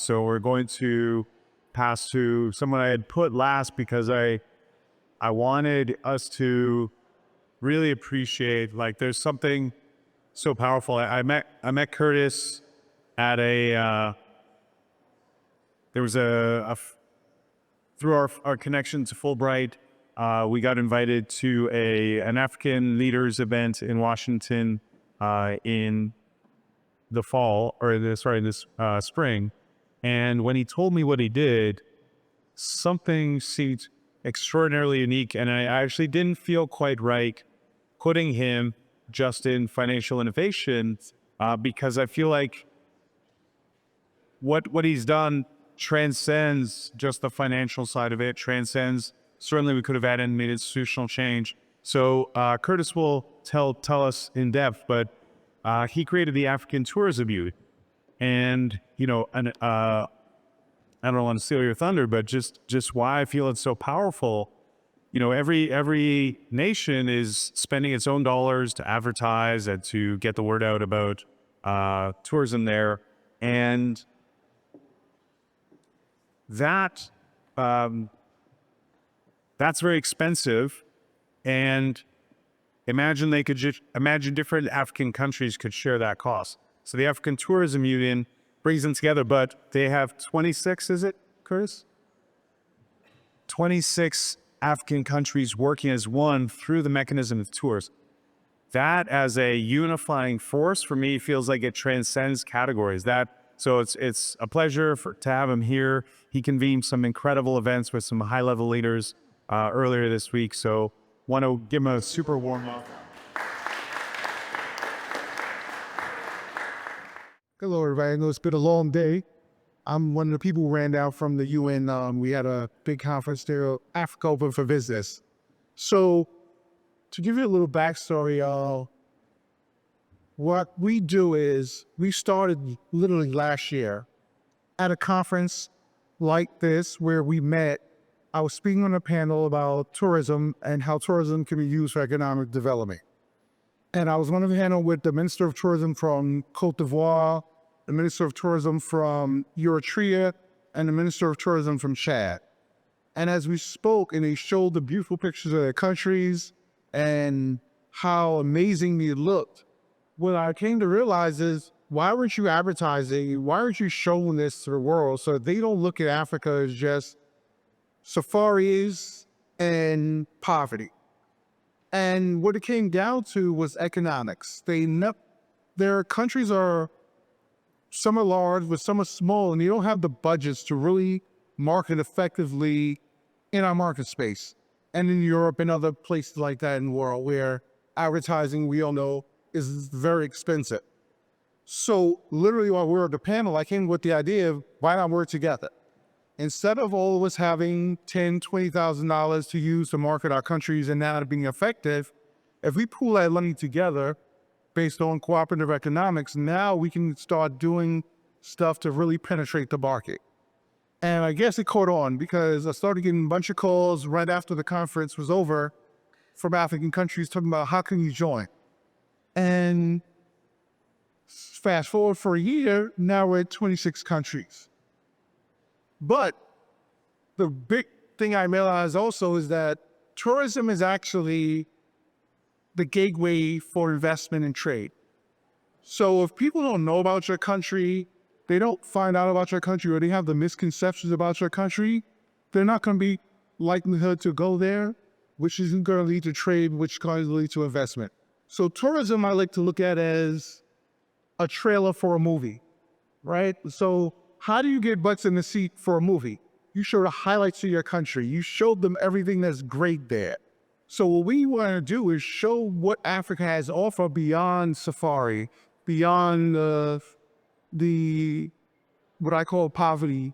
So we're going to pass to someone I had put last because I wanted us to really appreciate, like, there's something so powerful. I met Curtis at there was through our connection to Fulbright, we got invited to an African leaders event in Washington in the fall, or this spring. And when he told me what he did, something seemed extraordinarily unique, and I actually didn't feel quite right putting him just in financial innovation, because I feel like what he's done transcends just the financial side of it, transcends, certainly we could have added and made institutional change. So Curtis will tell us in depth, but he created the African Tourism Union. And, I don't want to steal your thunder, but just why I feel it's so powerful. Every nation is spending its own dollars to advertise and to get the word out about tourism there. And that's very expensive. And imagine different African countries could share that cost. So the African Tourism Union brings them together, but they have 26, is it, Curtis? 26 African countries working as one through the mechanism of tours. That as a unifying force for me feels like it transcends categories. So it's a pleasure to have him here. He convened some incredible events with some high-level leaders earlier this week. So want to give him a super warm welcome. Hello, everybody. I know it's been a long day. I'm one of the people who ran down from the UN. We had a big conference there, Africa Open for Business. So to give you a little backstory, what we do is we started literally last year at a conference like this where we met. I was speaking on a panel about tourism and how tourism can be used for economic development. And I was on a panel with the Minister of Tourism from Cote d'Ivoire, the Minister of Tourism from Eritrea, and the Minister of Tourism from Chad. And as we spoke, and they showed the beautiful pictures of their countries and how amazing they looked, what I came to realize is, why weren't you advertising? Why aren't you showing this to the world so they don't look at Africa as just safaris and poverty? And what it came down to was economics. Their countries some are large, but some are small, and they don't have the budgets to really market effectively in our market space. And in Europe and other places like that in the world where advertising, we all know, is very expensive. So literally while we were at the panel, I came with the idea of why not work together? Instead of all of us having $10,000, $20,000 to use to market our countries and not being effective, if we pool that money together based on cooperative economics, now we can start doing stuff to really penetrate the market. And I guess it caught on because I started getting a bunch of calls right after the conference was over from African countries talking about how can you join? And fast forward for a year, now we're at 26 countries. But the big thing I realized also is that tourism is actually the gateway for investment and trade. So if people don't know about your country, they don't find out about your country, or they have the misconceptions about your country, they're not going to be likelihood to go there, which isn't going to lead to trade, which is going to lead to investment. So tourism, I like to look at as a trailer for a movie, right? So how do you get butts in the seat for a movie? You show the highlights of your country. You show them everything that's great there. So what we want to do is show what Africa has to offer beyond safari, beyond the what I call poverty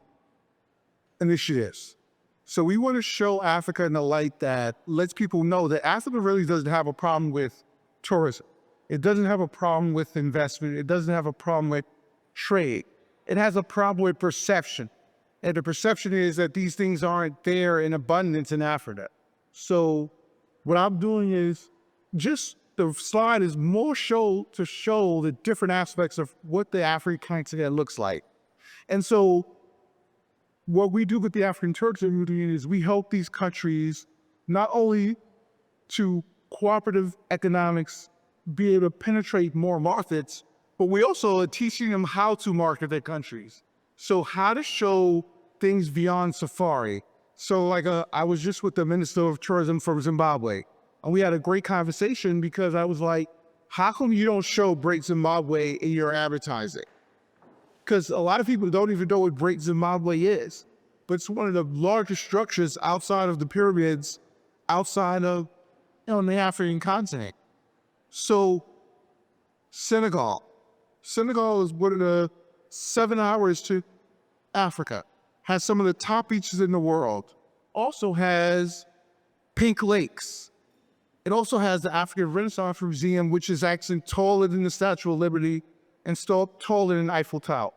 initiatives. So we want to show Africa in a light that lets people know that Africa really doesn't have a problem with tourism. It doesn't have a problem with investment. It doesn't have a problem with trade. It has a problem with perception. And the perception is that these things aren't there in abundance in Africa. So what I'm doing is just the slide is more to show the different aspects of what the African continent looks like. And so what we do with the African Tourism Union is we help these countries not only to cooperative economics be able to penetrate more markets, but we also are teaching them how to market their countries. So how to show things beyond safari. So like I was just with the Minister of Tourism from Zimbabwe, and we had a great conversation because I was like, how come you don't show Great Zimbabwe in your advertising? Because a lot of people don't even know what Great Zimbabwe is, but it's one of the largest structures outside of the pyramids, outside of the African continent. So Senegal is one of the 7 hours to Africa, has some of the top beaches in the world, also has pink lakes. It also has the African Renaissance Museum, which is actually taller than the Statue of Liberty and still taller than Eiffel Tower.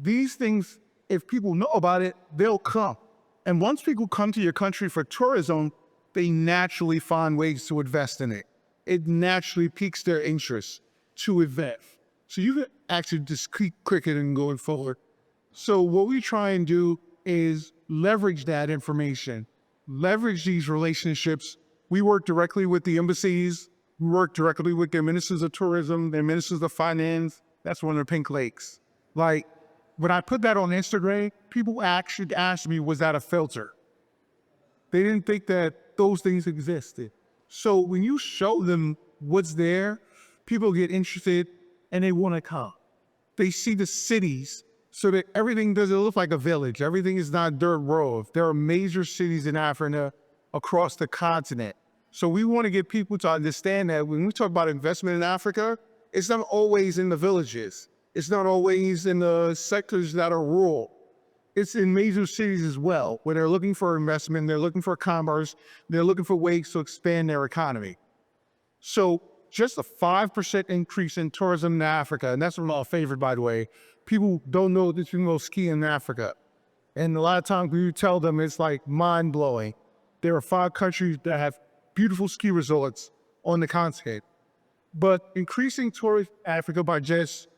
These things, if people know about it, they'll come. And once people come to your country for tourism, they naturally find ways to invest in it. It naturally piques their interest to invest. So you can actually just keep cricketing going forward. So what we try and do is leverage that information, leverage these relationships. We work directly with the embassies. We work directly with their ministers of tourism, their ministers of finance. That's one of the pink lakes. Like, when I put that on Instagram, people actually asked me, was that a filter? They didn't think that those things existed. So when you show them what's there, people get interested and they want to come. They see the cities so that everything doesn't look like a village. Everything is not dirt roads. There are major cities in Africa across the continent. So we want to get people to understand that when we talk about investment in Africa, it's not always in the villages. It's not always in the sectors that are rural. It's in major cities as well, where they're looking for investment, they're looking for commerce, they're looking for ways to expand their economy. So just a 5% increase in tourism in Africa, and that's my favorite, by the way. People don't know that you can go ski in Africa. And a lot of times when you tell them, it's like mind-blowing. There are 5 countries that have beautiful ski resorts on the continent. But increasing tourism in Africa by just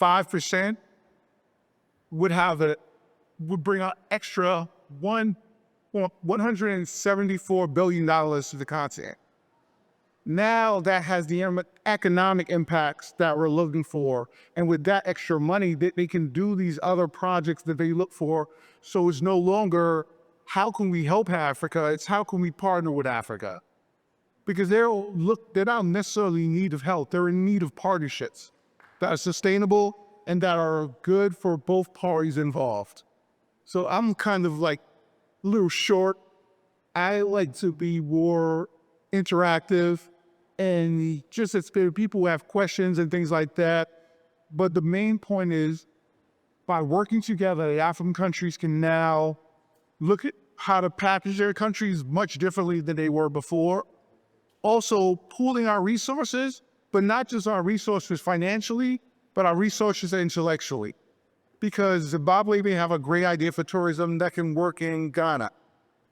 5% would bring out extra $174 billion to the continent. Now that has the economic impacts that we're looking for. And with that extra money, they can do these other projects that they look for. So it's no longer, how can we help Africa? It's how can we partner with Africa? Because they're not necessarily in need of help. They're in need of partnerships that are sustainable and that are good for both parties involved. So I'm kind of like a little short. I like to be more interactive and just as people who have questions and things like that. But the main point is, by working together, the African countries can now look at how to package their countries much differently than they were before. Also pooling our resources, but not just our resources financially, but our resources intellectually. Because Zimbabwe may have a great idea for tourism that can work in Ghana.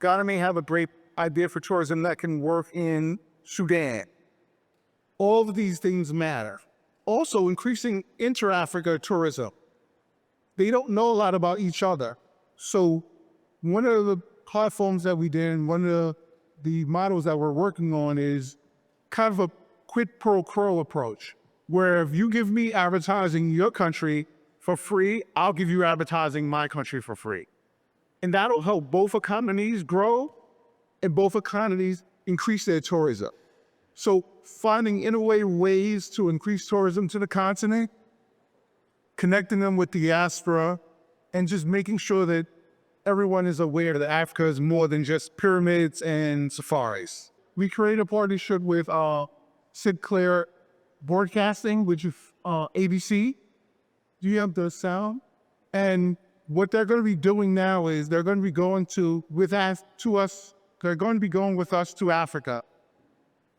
Ghana may have a great idea for tourism that can work in Sudan. All of these things matter. Also, increasing inter-Africa tourism. They don't know a lot about each other. So one of the platforms that we did, and one of the models that we're working on is kind of a quid pro quo approach, where if you give me advertising in your country for free, I'll give you advertising in my country for free. And that'll help both economies grow and both economies increase their tourism. So finding innovative ways to increase tourism to the continent, connecting them with the diaspora, and just making sure that everyone is aware that Africa is more than just pyramids and safaris. We created a partnership with Sinclair Broadcasting, which is ABC. Do you have the sound? And what they're going to be doing now is they're going to be going with us to Africa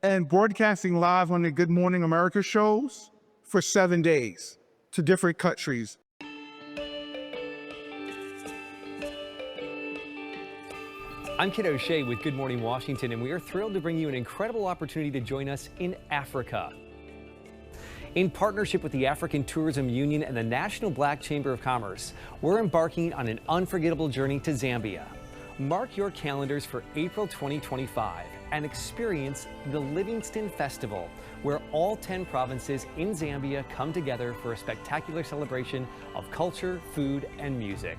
and broadcasting live on the Good Morning America shows for 7 days to different countries. I'm Kid O'Shea with Good Morning Washington, and we are thrilled to bring you an incredible opportunity to join us in Africa. In partnership with the African Tourism Union and the National Black Chamber of Commerce, we're embarking on an unforgettable journey to Zambia. Mark your calendars for April 2025 and experience the Livingston Festival, where all 10 provinces in Zambia come together for a spectacular celebration of culture, food, and music.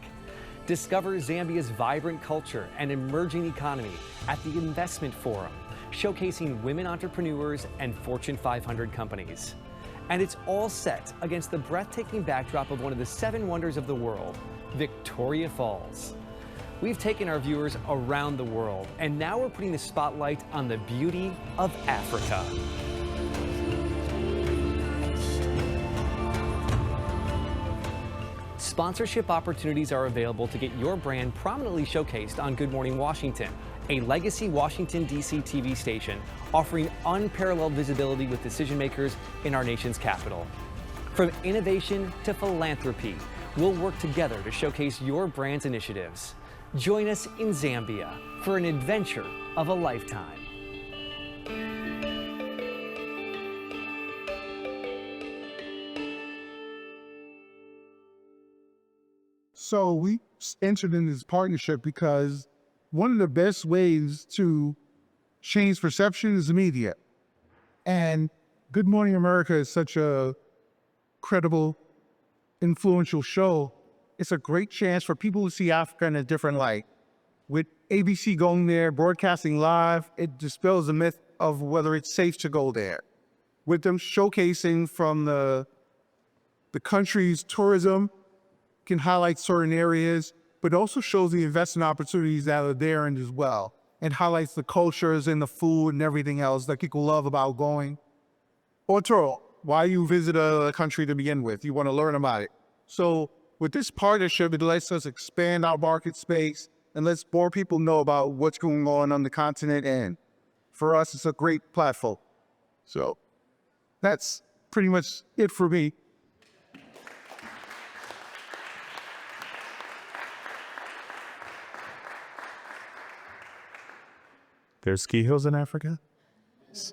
Discover Zambia's vibrant culture and emerging economy at the Investment Forum, showcasing women entrepreneurs and Fortune 500 companies. And it's all set against the breathtaking backdrop of one of the 7 wonders of the world, Victoria Falls. We've taken our viewers around the world, and now we're putting the spotlight on the beauty of Africa. Sponsorship opportunities are available to get your brand prominently showcased on Good Morning Washington, a legacy Washington, D.C. TV station offering unparalleled visibility with decision makers in our nation's capital. From innovation to philanthropy, we'll work together to showcase your brand's initiatives. Join us in Zambia for an adventure of a lifetime. So we entered in this partnership because one of the best ways to change perception is the media. And Good Morning America is such a credible, influential show. It's a great chance for people to see Africa in a different light. With ABC going there, broadcasting live, it dispels the myth of whether it's safe to go there. With them showcasing from the country's tourism, can highlight certain areas, but also shows the investment opportunities that are there and as well, and highlights the cultures and the food and everything else that people love about going. Or why you visit a country to begin with, you want to learn about it. So with this partnership, it lets us expand our market space and lets more people know about what's going on the continent. And for us, it's a great platform. So that's pretty much it for me. There's ski hills in Africa. It's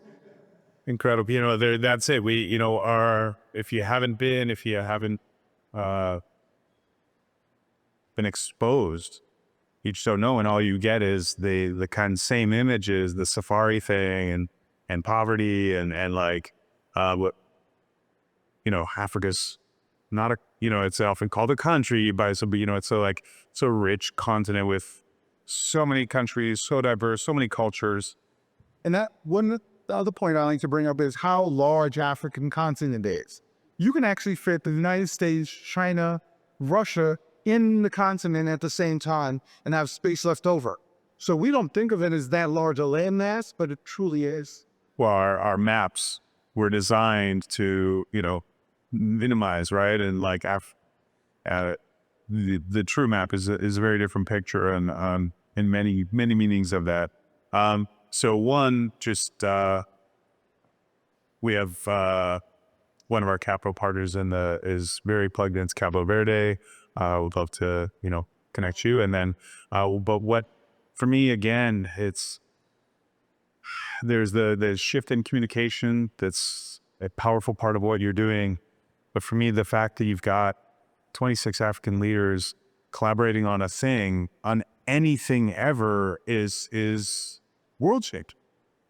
incredible. You know, that's it. We, you know, if you haven't been been exposed, you just don't know. And all you get is the kind of same images, the safari thing and poverty and like, what, you know, Africa's not it's often called a country by some, but you know, it's it's a rich continent with so many countries, so diverse, so many cultures. And the other point I like to bring up is how large African continent is. You can actually fit the United States, China, Russia in the continent at the same time and have space left over. So we don't think of it as that large a landmass, but it truly is. Well, our maps were designed to, you know, minimize, right? And like the true map is a very different picture and many meanings of that. So one, just we have one of our capital partners is very plugged into Cabo Verde. Would love to, you know, connect you. And then, but what for me again, there's the shift in communication that's a powerful part of what you're doing. But for me, the fact that you've got 26 African leaders collaborating on anything ever is world shaped.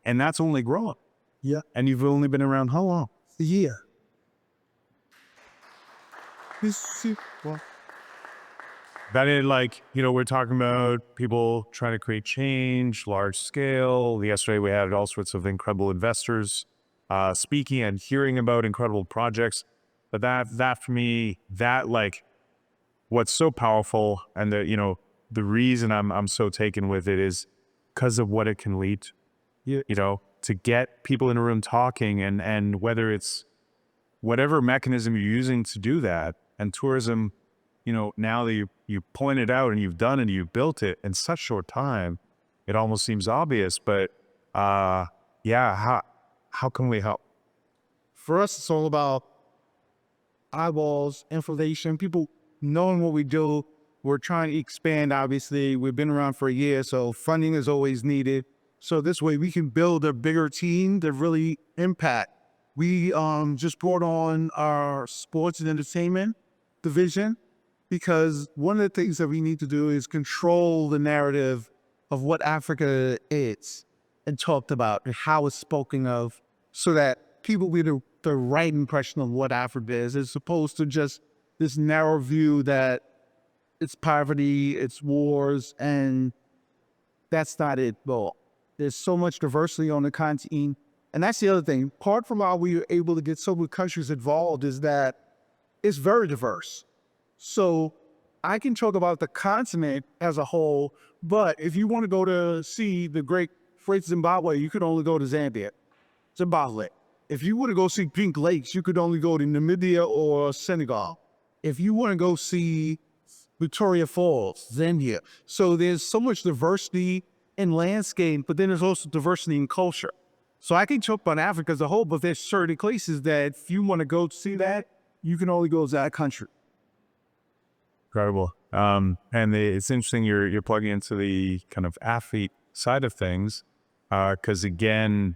And that's only growing. Yeah. And you've only been around how long? A year. That is like, you know, we're talking about people trying to create change, large scale. Yesterday we had all sorts of incredible investors speaking and hearing about incredible projects. But that for me, that like what's so powerful and the reason I'm so taken with it is because of what it can lead to. Yeah. You know, to get people in a room talking and whether it's whatever mechanism you're using to do that, and tourism, you know, now that you point it out and you've done it and you've built it in such short time, it almost seems obvious, but yeah, how can we help? For us, it's all about eyeballs, information, people knowing what we do. We're trying to expand, obviously. We've been around for a year, so funding is always needed. So this way we can build a bigger team to really impact. We just brought on our sports and entertainment division because one of the things that we need to do is control the narrative of what Africa is and talked about and how it's spoken of so that people get the right impression of what Africa is as opposed to just this narrow view that it's poverty, it's wars, and that's not it at all. There's so much diversity on the continent. And that's the other thing. Part from how we were able to get so many countries involved is that it's very diverse. So I can talk about the continent as a whole, but if you want to go to see the great Zimbabwe, you could only go to Zimbabwe. If you want to go see Pink Lakes, you could only go to Namibia or Senegal. If you want to go see Victoria Falls, Zambia. So there's so much diversity in landscape, but then there's also diversity in culture. So I can talk about Africa as a whole, but there's certain places that if you want to go see that, you can only go to that country. Incredible. It's interesting you're plugging into the kind of athlete side of things, because again,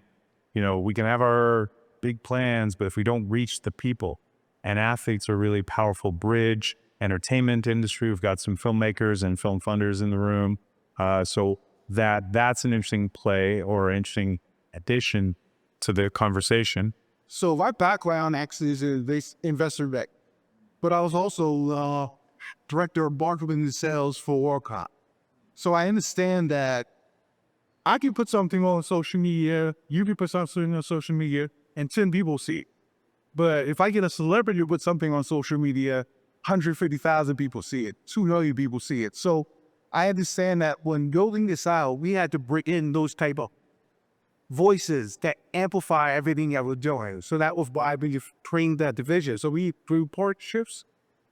we can have our big plans, but if we don't reach the people, and athletes are a really powerful bridge. Entertainment industry, we've got some filmmakers and film funders in the room, so that's an interesting play or interesting addition to the conversation. So my background actually is in investor bank, but I was also director of marketing and sales for WorldCom. So I understand that I can put something on social media, you can put something on social media, and 10 people see it. But if I get a celebrity to put something on social media, 150,000 people see it, 2 million people see it. So I understand that when building this out, we had to bring in those type of voices that amplify everything that we're doing. So that was why we trained that division. So we through partnerships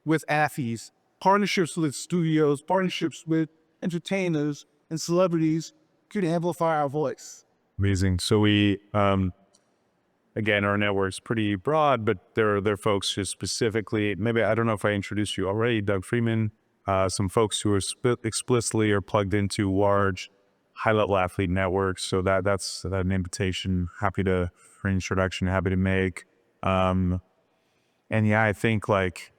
with athletes, partnerships with studios, partnerships with entertainers and celebrities could amplify our voice. Amazing. So we, again, our network's pretty broad, but there are folks just specifically, maybe, I don't know if I introduced you already, Doug Freeman, some folks who are explicitly are plugged into large high-level athlete networks. So that's an invitation, for an introduction, happy to make. And yeah, I think like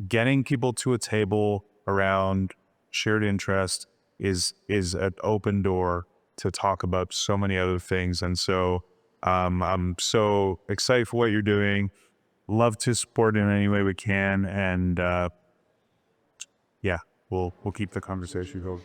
getting people to a table around shared interest is an open door to talk about so many other things. And so I'm so excited for what you're doing. Love to support in any way we can. And yeah, we'll keep the conversation going.